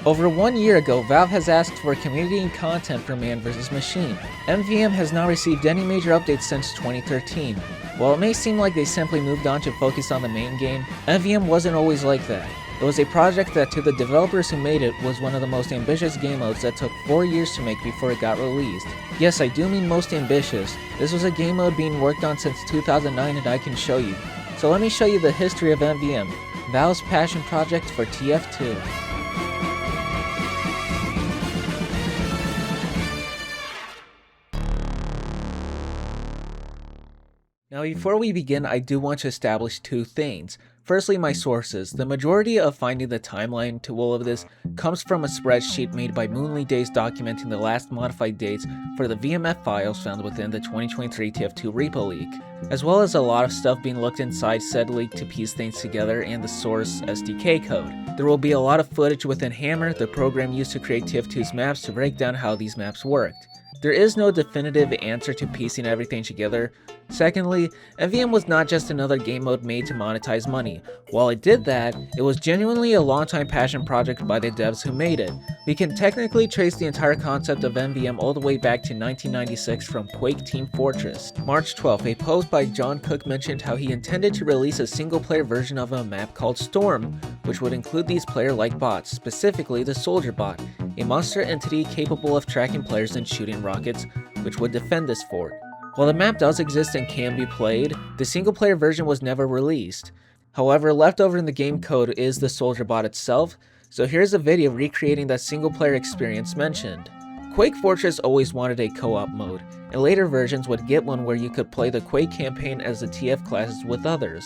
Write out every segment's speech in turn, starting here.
Over 1 year ago, Valve has asked for community and content for Man vs. Machine. MvM has not received any major updates since 2013. While it may seem like they simply moved on to focus on the main game, MvM wasn't always like that. It was a project that, to the developers who made it, was one of the most ambitious game modes that took 4 years to make before it got released. Yes, I do mean most ambitious. This was a game mode being worked on since 2009 and I can show you. So let me show you the history of MvM, Valve's passion project for TF2. Now before we begin, I do want to establish two things. Firstly, my sources. The majority of finding the timeline to all of this comes from a spreadsheet made by Moonly Days documenting the last modified dates for the VMF files found within the 2023 TF2 repo leak, as well as a lot of stuff being looked inside said leak to piece things together and the source SDK code. There will be a lot of footage within Hammer, the program used to create TF2's maps, to break down how these maps worked. There is no definitive answer to piecing everything together. Secondly, MvM was not just another game mode made to monetize money. While it did that, it was genuinely a long-time passion project by the devs who made it. We can technically trace the entire concept of MvM all the way back to 1996 from Quake Team Fortress. March 12th, a post by John Cook mentioned how he intended to release a single-player version of a map called Storm, which would include these player-like bots, specifically the Soldier Bot, a monster entity capable of tracking players and shooting rockets, which would defend this fort. While the map does exist and can be played, the single-player version was never released. However, left over in the game code is the Soldier Bot itself, so here's a video recreating that single-player experience mentioned. Quake Fortress always wanted a co-op mode, and later versions would get one where you could play the Quake campaign as the TF classes with others.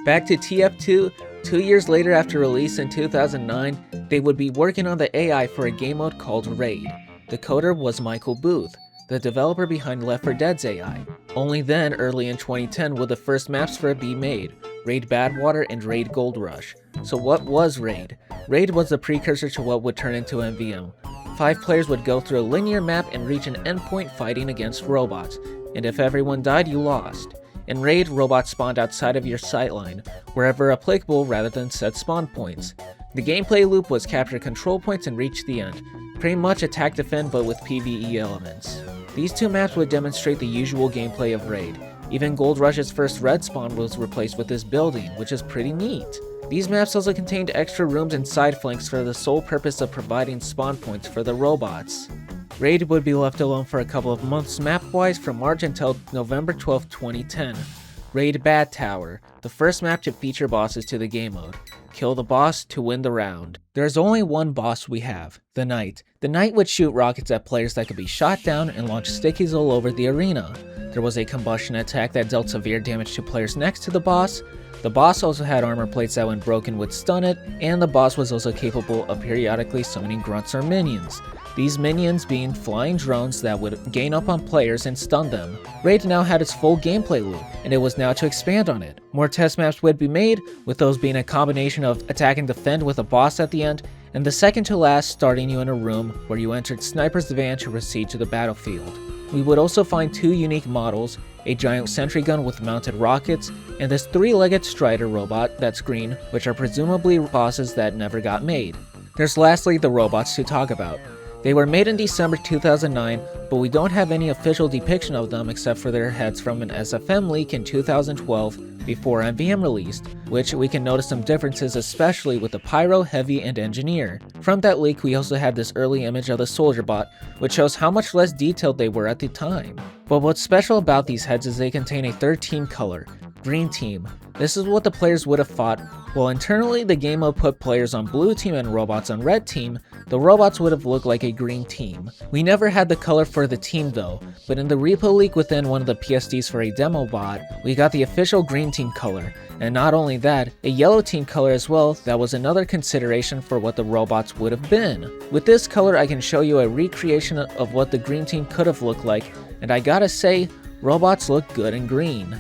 Back to TF2, 2 years later after release in 2009, they would be working on the AI for a game mode called Raid. The coder was Michael Booth, the developer behind Left 4 Dead's AI. Only then, early in 2010, would the first maps for it be made, Raid Badwater and Raid Gold Rush. So what was Raid? Raid was the precursor to what would turn into MvM. 5 players would go through a linear map and reach an endpoint fighting against robots, and if everyone died, you lost. In Raid, robots spawned outside of your sightline, wherever applicable rather than set spawn points. The gameplay loop was capture control points and reach the end, pretty much attack defend but with PvE elements. These two maps would demonstrate the usual gameplay of Raid. Even Gold Rush's first red spawn was replaced with this building, which is pretty neat. These maps also contained extra rooms and side flanks for the sole purpose of providing spawn points for the robots. Raid would be left alone for a couple of months map-wise from March until November 12, 2010. Raid Bad Tower, the first map to feature bosses to the game mode. Kill the boss to win the round. There's only one boss we have, the Knight. The Knight would shoot rockets at players that could be shot down and launch stickies all over the arena. There was a combustion attack that dealt severe damage to players next to the boss. The boss also had armor plates that when broken would stun it, and the boss was also capable of periodically summoning grunts or minions. These minions being flying drones that would gain up on players and stun them. Raid now had its full gameplay loop, and it was now to expand on it. More test maps would be made, with those being a combination of attack and defend with a boss at the end, and the second to last starting you in a room where you entered Sniper's van to proceed to the battlefield. We would also find 2 unique models, a giant sentry gun with mounted rockets, and this 3-legged strider robot that's green, which are presumably bosses that never got made. There's lastly the robots to talk about. They were made in December 2009, but we don't have any official depiction of them except for their heads from an SFM leak in 2012 before MvM released, which we can notice some differences especially with the Pyro, Heavy, and Engineer. From that leak we also had this early image of the Soldier Bot, which shows how much less detailed they were at the time. But what's special about these heads is they contain a third team color, Green Team. This is what the players would have fought. While internally the game mode put players on Blue Team and robots on Red Team, the robots would have looked like a Green Team. We never had the color for the team though, but in the repo leak within one of the PSDs for a demo bot, we got the official Green Team color, and not only that, a Yellow Team color as well. That was another consideration for what the robots would have been. With this color I can show you a recreation of what the Green Team could have looked like, and I gotta say, robots look good in green.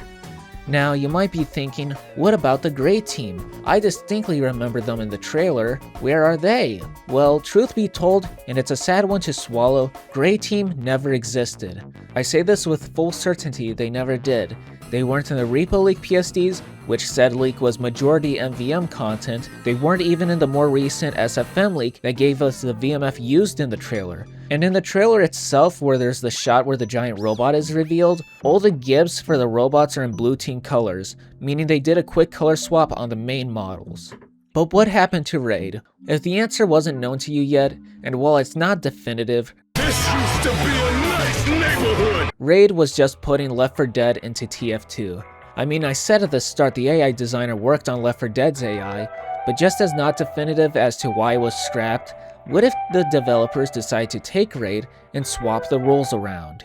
Now, you might be thinking, what about the Grey Team? I distinctly remember them in the trailer. Where are they? Well, truth be told, and it's a sad one to swallow, Grey Team never existed. I say this with full certainty, they never did. They weren't in the repo leak PSDs, which said leak was majority MVM content. They weren't even in the more recent SFM leak that gave us the VMF used in the trailer. And in the trailer itself, where there's the shot where the giant robot is revealed, all the gifs for the robots are in blue team colors, meaning they did a quick color swap on the main models. But what happened to Raid? If the answer wasn't known to you yet, and while it's not definitive, this used to be a nice neighborhood! Raid was just putting Left 4 Dead into TF2. I mean, I said at the start the AI designer worked on Left 4 Dead's AI, but just as not definitive as to why it was scrapped, what if the developers decide to take Raid and swap the roles around?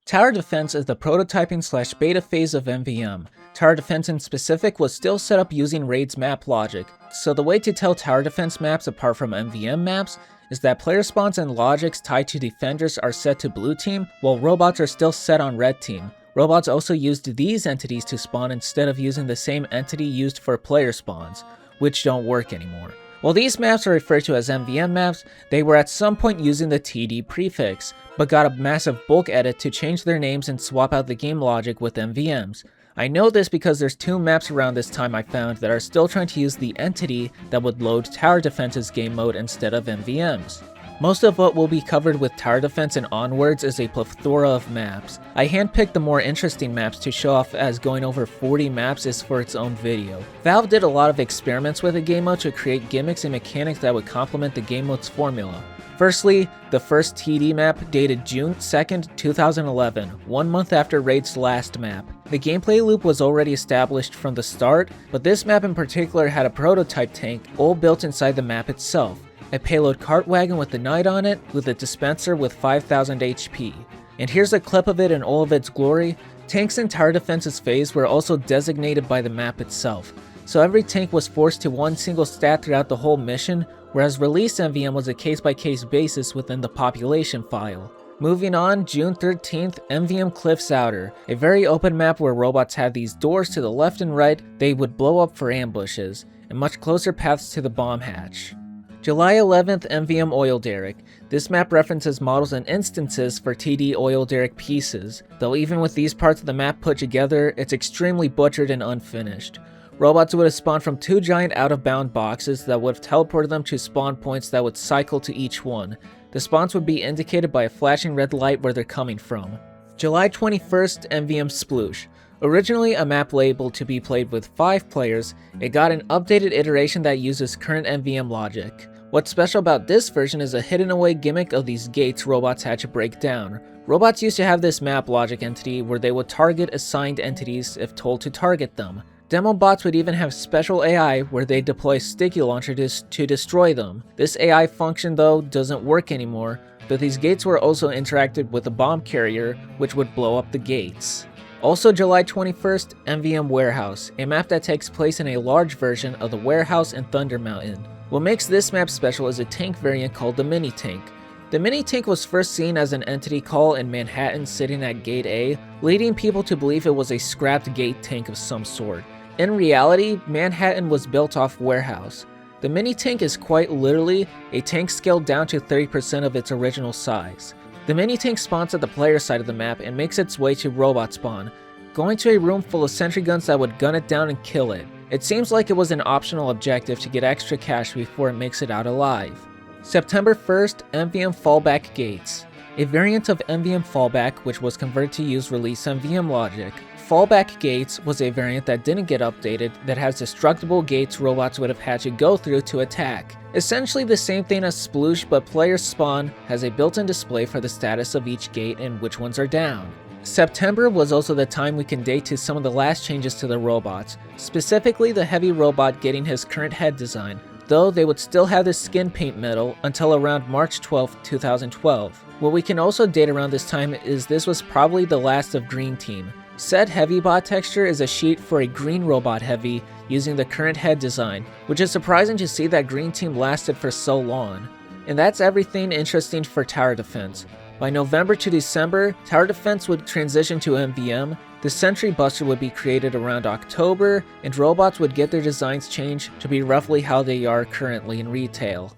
Tower Defense is the prototyping / beta phase of MvM. Tower Defense in specific was still set up using Raid's map logic, so the way to tell Tower Defense maps apart from MvM maps is that player spawns and logics tied to defenders are set to blue team, while robots are still set on red team. Robots also used these entities to spawn instead of using the same entity used for player spawns, which don't work anymore. While these maps are referred to as MvM maps, they were at some point using the TD prefix, but got a massive bulk edit to change their names and swap out the game logic with MvMs. I know this because there's 2 maps around this time I found that are still trying to use the entity that would load Tower Defense's game mode instead of MvMs. Most of what will be covered with Tower Defense and onwards is a plethora of maps. I handpicked the more interesting maps to show off, as going over 40 maps is for its own video. Valve did a lot of experiments with the game mode to create gimmicks and mechanics that would complement the game mode's formula. Firstly, the first TD map dated June 2nd, 2011, 1 month after Raid's last map. The gameplay loop was already established from the start, but this map in particular had a prototype tank all built inside the map itself. A payload cart wagon with the knight on it, with a dispenser with 5000 HP. And here's a clip of it in all of its glory. Tanks in Tower Defense's phase were also designated by the map itself, so every tank was forced to one single stat throughout the whole mission, whereas released MvM was a case-by-case basis within the population file. Moving on, June 13th, MvM Cliffs Outer, a very open map where robots had these doors to the left and right they would blow up for ambushes, and much closer paths to the bomb hatch. July 11th, MvM Oil Derrick. This map references models and instances for TD Oil Derrick pieces, though even with these parts of the map put together, it's extremely butchered and unfinished. Robots would have spawned from 2 giant out-of-bound boxes that would have teleported them to spawn points that would cycle to each one. The spawns would be indicated by a flashing red light where they're coming from. July 21st, MvM Sploosh. Originally a map labeled to be played with 5 players, it got an updated iteration that uses current MvM logic. What's special about this version is a hidden away gimmick of these gates robots had to break down. Robots used to have this map logic entity where they would target assigned entities if told to target them. Demo bots would even have special AI where they deploy sticky launchers to destroy them. This AI function though doesn't work anymore, but these gates were also interacted with a bomb carrier which would blow up the gates. Also July 21st, MvM Warehouse, a map that takes place in a large version of the Warehouse and Thunder Mountain. What makes this map special is a tank variant called the Mini Tank. The Mini Tank was first seen as an entity call in Manhattan sitting at Gate A, leading people to believe it was a scrapped gate tank of some sort. In reality, Manhattan was built off Warehouse. The Mini Tank is quite literally a tank scaled down to 30% of its original size. The Mini Tank spawns at the player side of the map and makes its way to robot spawn, going to a room full of sentry guns that would gun it down and kill it. It seems like it was an optional objective to get extra cash before it makes it out alive. September 1st, MvM Fallback Gates. A variant of MvM Fallback which was converted to use release MvM logic. Fallback Gates was a variant that didn't get updated that has destructible gates robots would have had to go through to attack. Essentially the same thing as Sploosh, but players spawn has a built-in display for the status of each gate and which ones are down. September was also the time we can date to some of the last changes to the robots, specifically the heavy robot getting his current head design, though they would still have the skin paint metal until around March 12, 2012. What we can also date around this time is this was probably the last of Green Team. Said heavy bot texture is a sheet for a green robot heavy using the current head design, which is surprising to see that Green Team lasted for so long. And that's everything interesting for Tower Defense. By November to December, Tower Defense would transition to MvM, the Sentry Buster would be created around October, and robots would get their designs changed to be roughly how they are currently in retail.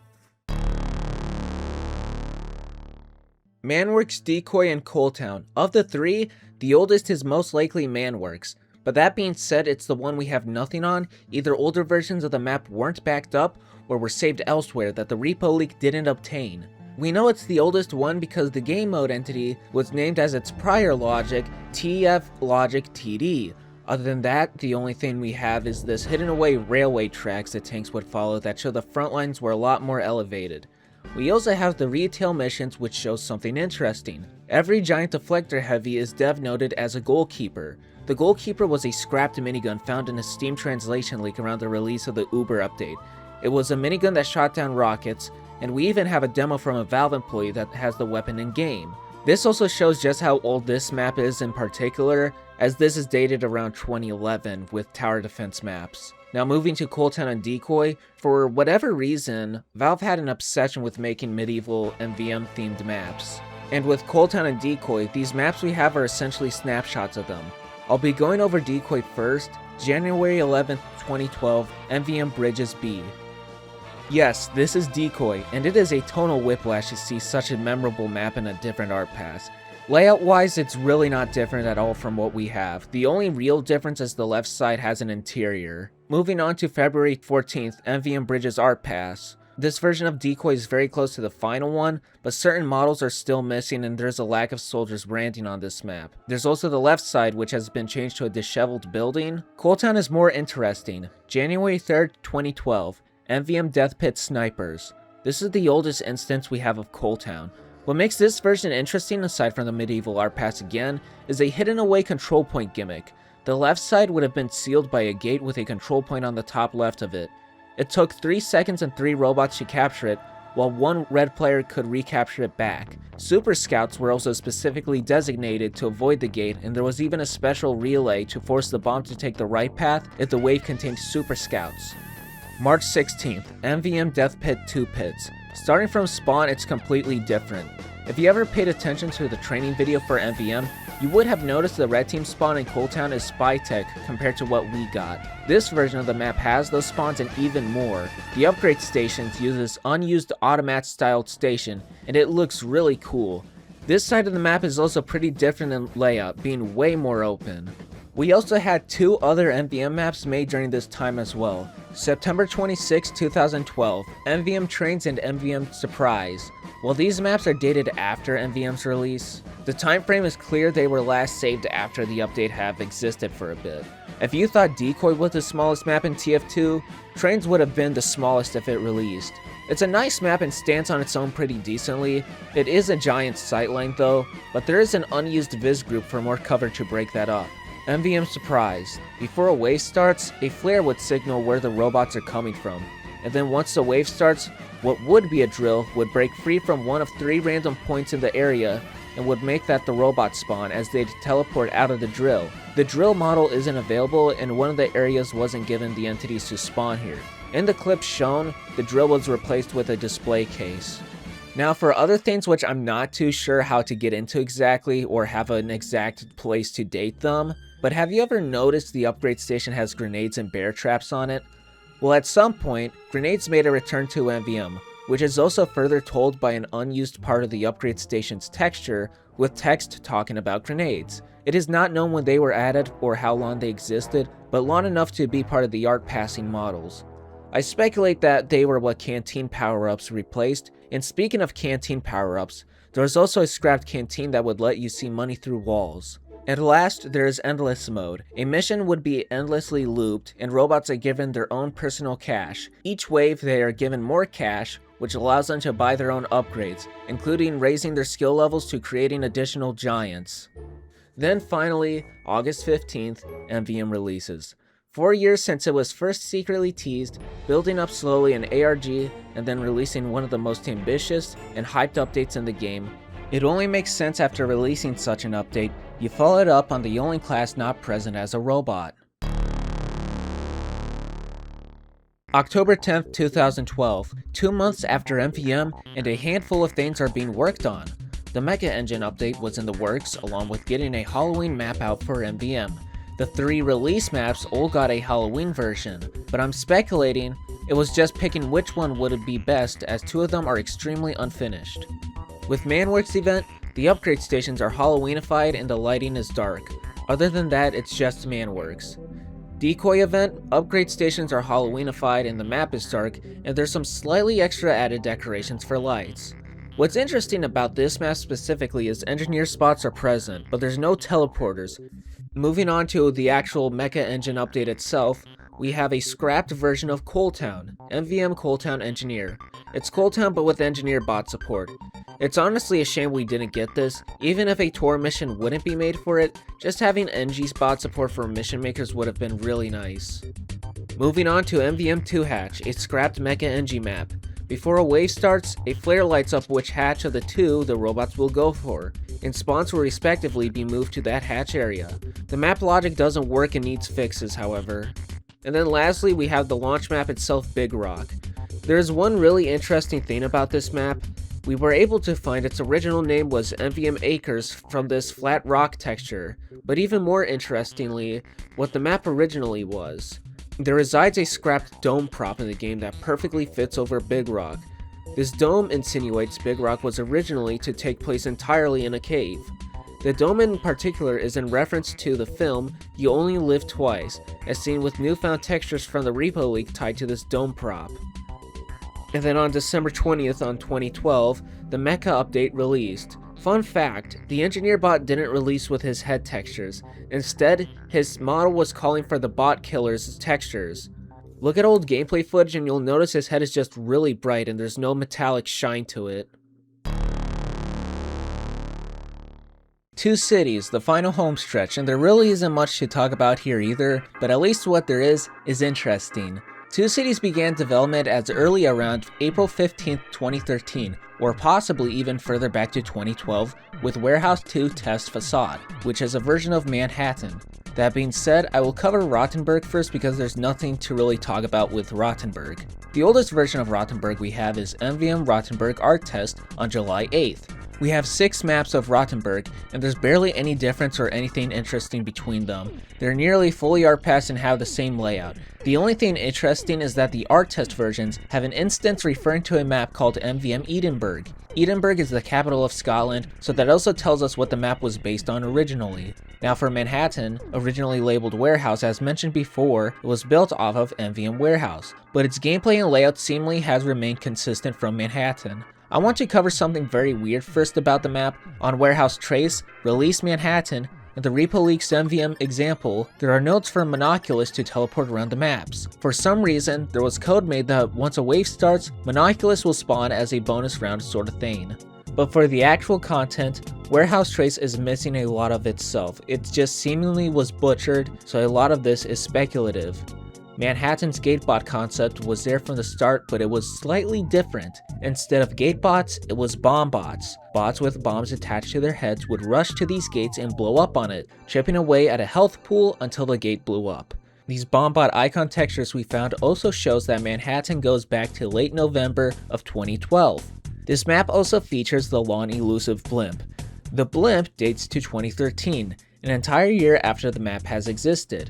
MANN, Decoy, and Coaltown. Of the 3, The oldest is most likely MANN, but that being said, it's the one we have nothing on. Either older versions of the map weren't backed up or were saved elsewhere that the repo leak didn't obtain. We know it's the oldest one because the game mode entity was named as its prior logic, TF logic TD. Other than that, the only thing we have is this hidden away railway tracks the tanks would follow that show the front lines were a lot more elevated. We also have the retail missions, which shows something interesting. Every giant deflector heavy is dev noted as a goalkeeper. The goalkeeper was a scrapped minigun found in a Steam translation leak around the release of the Uber update. It was a minigun that shot down rockets, and we even have a demo from a Valve employee that has the weapon in game. This also shows just how old this map is in particular, as this is dated around 2011 with tower defense maps. Now moving to Coal Town and Decoy, for whatever reason, Valve had an obsession with making medieval MvM themed maps. And with Coal Town and Decoy, these maps we have are essentially snapshots of them. I'll be going over Decoy first. January 11th, 2012, MvM Bridges B. Yes, this is Decoy, and it is a tonal whiplash to see such a memorable map in a different art pass. Layout wise, it's really not different at all from what we have. The only real difference is the left side has an interior. Moving on to February 14th, MvM Bridges art pass. This version of Decoy is very close to the final one, but certain models are still missing and there's a lack of soldiers branding on this map. There's also the left side, which has been changed to a disheveled building. Coal Town is more interesting. January 3rd, 2012. MvM Death Pit Snipers. This is the oldest instance we have of Coal Town. What makes this version interesting, aside from the medieval art pass again, is a hidden away control point gimmick. The left side would have been sealed by a gate with a control point on the top left of it. It took 3 seconds and 3 robots to capture it, while 1 red player could recapture it back. Super Scouts were also specifically designated to avoid the gate, and there was even a special relay to force the bomb to take the right path if the wave contained Super Scouts. March 16th, MvM Death Pit 2 Pits. Starting from spawn, it's completely different. If you ever paid attention to the training video for MvM, you would have noticed the red team spawn in Coal Town is spy tech compared to what we got. This version of the map has those spawns and even more. The upgrade stations use this unused automat styled station, and it looks really cool. This side of the map is also pretty different in layout, being way more open. We also had 2 other MvM maps made during this time as well. September 26, 2012, MvM Trains and MvM Surprise. While these maps are dated after MvM's release, the time frame is clear they were last saved after the update have existed for a bit. If you thought Decoy was the smallest map in TF2, Trains would have been the smallest if it released. It's a nice map and stands on its own pretty decently. It is a giant sightline though, but there is an unused viz group for more cover to break that up. MvM Surprise. Before a wave starts, a flare would signal where the robots are coming from, and then once the wave starts, what would be a drill would break free from one of 3 random points in the area and would make that the robot spawn as they'd teleport out of the drill. The drill model isn't available and one of the areas wasn't given the entities to spawn here. In the clip shown, the drill was replaced with a display case. Now for other things which I'm not too sure how to get into exactly or have an exact place to date them, but have you ever noticed the upgrade station has grenades and bear traps on it? Well, at some point, grenades made a return to MvM, which is also further told by an unused part of the upgrade station's texture with text talking about grenades. It is not known when they were added or how long they existed, but long enough to be part of the art passing models. I speculate that they were what canteen power-ups replaced, and speaking of canteen power-ups, there was also a scrapped canteen that would let you see money through walls. And last, there is Endless Mode. A mission would be endlessly looped, and robots are given their own personal cash. Each wave, they are given more cash, which allows them to buy their own upgrades, including raising their skill levels to creating additional giants. Then finally, August 15th, MvM releases. 4 years since it was first secretly teased, building up slowly an ARG, and then releasing one of the most ambitious and hyped updates in the game. It only makes sense after releasing such an update, you follow it up on the only class not present as a robot. October 10th, 2012, 2 months after MvM, and a handful of things are being worked on. The MECHA engine update was in the works, along with getting a Halloween map out for MvM. The 3 release maps all got a Halloween version, but I'm speculating it was just picking which one would be best as 2 of them are extremely unfinished. With MANN event, The upgrade stations are Halloweenified and the lighting is dark. Other than that, it's just man works. Decoy event, upgrade stations are Halloweenified and the map is dark, and there's some slightly extra added decorations for lights. What's interesting about this map specifically is engineer spots are present, but there's no teleporters. Moving on to the actual mecha engine update itself, we have a scrapped version of Coaltown, MvM Coaltown Engineer. It's Coaltown but with engineer bot support. It's honestly a shame we didn't get this. Even if a tour mission wouldn't be made for it, just having NG's bot support for mission makers would have been really nice. Moving on to MvM 2 hatch, a scrapped mecha NG map. Before a wave starts, a flare lights up which hatch of the two the robots will go for, and spawns will respectively be moved to that hatch area. The map logic doesn't work and needs fixes, however. And then lastly, we have the launch map itself, Big Rock. There's one really interesting thing about this map. We were able to find its original name was MvM Acres from this flat rock texture, but even more interestingly, what the map originally was. There resides a scrapped dome prop in the game that perfectly fits over Big Rock. This dome insinuates Big Rock was originally to take place entirely in a cave. The dome in particular is in reference to the film You Only Live Twice, as seen with newfound textures from the repo leak tied to this dome prop. And then on December 20th on 2012, the MECHA update released. Fun fact, the engineer bot didn't release with his head textures. Instead, his model was calling for the bot killer's textures. Look at old gameplay footage and you'll notice his head is just really bright and there's no metallic shine to it. Two cities, the final home stretch, and there really isn't much to talk about here either, but at least what there is interesting. Two Cities began development as early around April 15, 2013, or possibly even further back to 2012, with Warehouse 2 Test Facade, which is a version of Manhattan. That being said, I will cover Rottenburg first because there's nothing to really talk about with Rottenburg. The oldest version of Rottenburg we have is MvM Rottenburg Art Test on July 8th. We have 6 maps of Rottenburg, and there's barely any difference or anything interesting between them. They're nearly fully art passed and have the same layout. The only thing interesting is that the art test versions have an instance referring to a map called MvM Edinburgh. Edinburgh is the capital of Scotland, so that also tells us what the map was based on originally. Now for Manhattan, originally labeled Warehouse, as mentioned before, it was built off of MvM Warehouse, but its gameplay and layout seemingly has remained consistent from Manhattan. I want to cover something very weird first about the map. On Warehouse Trace, Release Manhattan, and the Repo Leaks MvM example, there are notes for Monoculus to teleport around the maps. For some reason, there was code made that once a wave starts, Monoculus will spawn as a bonus round sort of thing. But for the actual content, Warehouse Trace is missing a lot of itself. It just seemingly was butchered, so a lot of this is speculative. Manhattan's Gatebot concept was there from the start, but it was slightly different. Instead of Gatebots, it was bomb bots. Bots with bombs attached to their heads would rush to these gates and blow up on it, chipping away at a health pool until the gate blew up. These bombot icon textures we found also shows that Manhattan goes back to late November of 2012. This map also features the long elusive blimp. The blimp dates to 2013, an entire year after the map has existed.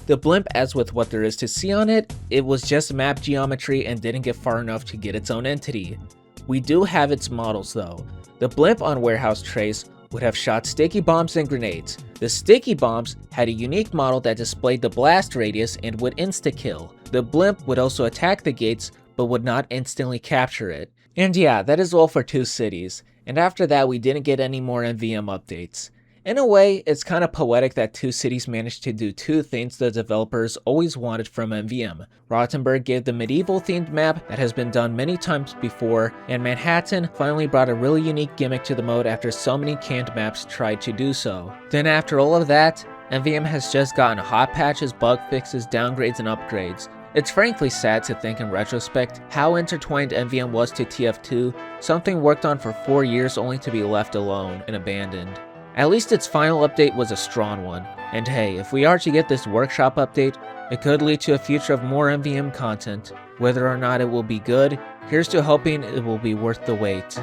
The blimp, as with what there is to see on it, it was just map geometry and didn't get far enough to get its own entity. We do have its models though. The blimp on Warehouse Trace would have shot sticky bombs and grenades. The sticky bombs had a unique model that displayed the blast radius and would insta-kill. The blimp would also attack the gates but would not instantly capture it. And yeah, that is all for Two Cities, and after that we didn't get any more MvM updates. In a way, it's kind of poetic that Two Cities managed to do two things the developers always wanted from MvM. Rottenburg gave the medieval-themed map that has been done many times before, and Manhattan finally brought a really unique gimmick to the mode after so many canned maps tried to do so. Then after all of that, MvM has just gotten hot patches, bug fixes, downgrades, and upgrades. It's frankly sad to think in retrospect how intertwined MvM was to TF2, something worked on for 4 years only to be left alone and abandoned. At least its final update was a strong one, and hey, if we are to get this workshop update, it could lead to a future of more MvM content. Whether or not it will be good, here's to hoping it will be worth the wait.